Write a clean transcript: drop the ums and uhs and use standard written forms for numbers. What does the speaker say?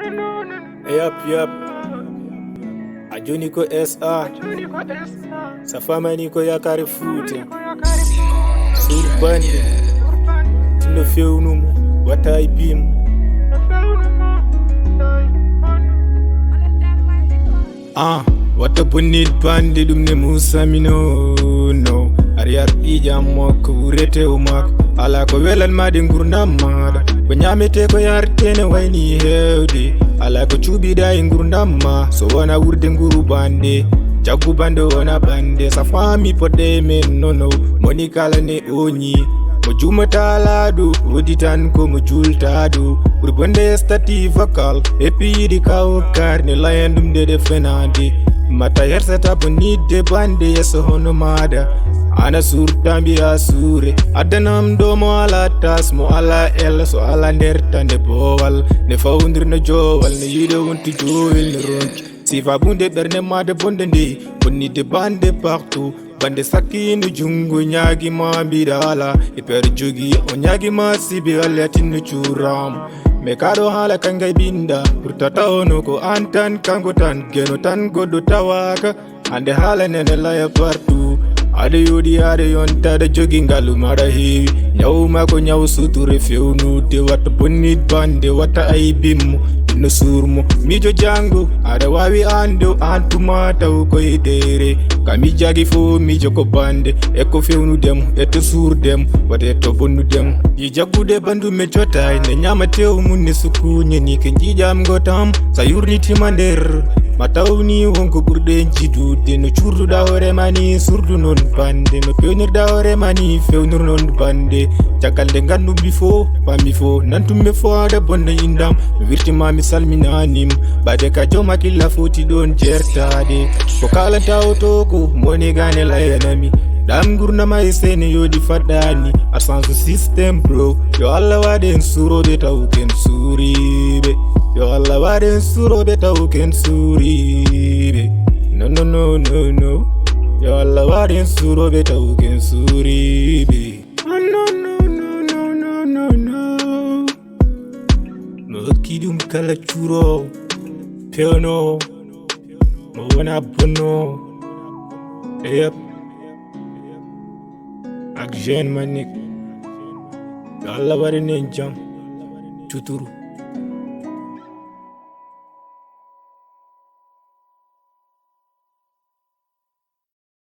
Yap. Ajuni ko SA. Safama ni ko Yakaare Fouta. Sur Bandé. Tino fewnum wata ibim. Wata bonit Bandé dum ne Musa mino no. Ariar ijam moko urete umak. Ala ko welan made ngurdam mada. Ko nyamete ko yartene wayni hewde. Ala ko cubida e ngurdam ma. So wana wurde nguru Bandé. Jagu bando wana Bandé. Sa fami podde men nono. Moni kala ne onyi. Mo jumata ladu. Oditan ko mo jultadu. Urbonde stati vocal. Epi di kawo karne layandum de fenandi. Mata yerseta bonit de Bandé yeso hono mada. Ana surtambi asure adanam do mo ala tas mo ala el so ala nertande bowal ne fawndir no jowal ne yido wonti jowel ne ronki sifa bunde berne made bonde ndi bonni de Bandé partout Bandé sakinu jungu nyagi ma bidala e per jogi o nyagi ma sibi alatin churam me kado hala kangay binda purtata ono ko antan kango tan geno tan godo tawaka ande hala nene laya partout Ade yodi ade yonta da jogging galu mara hewi Nyawu mako nyawu suture fewnu de wata bonit Bandé wata aibim no surmo mijo jango ada wawi ando antumata ko idere kami jagi fo mijo ko Bandé e ko fewnu dem e to sur dem wate to bonnu dem yi jagude bandu me jotay ne nyama tew munne sukunye ni ke jijam gotam sa yurniti mander matawni wonko burde jidude no curdu dawre mani surdu non Bandé no pewnir dawre mani fewnir non Bandé jagalde gandu bifo pami fo nantumme fo ada bonde indam wirtima mi salminanim bade ka joma killa foti don jertade ko kala tawto ko moni gane layanami dam gurna mai sene yodi fadani asansu system bro yo alla waden surobe tawken suribe yo alla waden surobe tawken suribe no yo alla waden surobe tawken suribe no kidum kala churo peono mo wana bono yep ak jeune manik Allah bari nen jam tuturu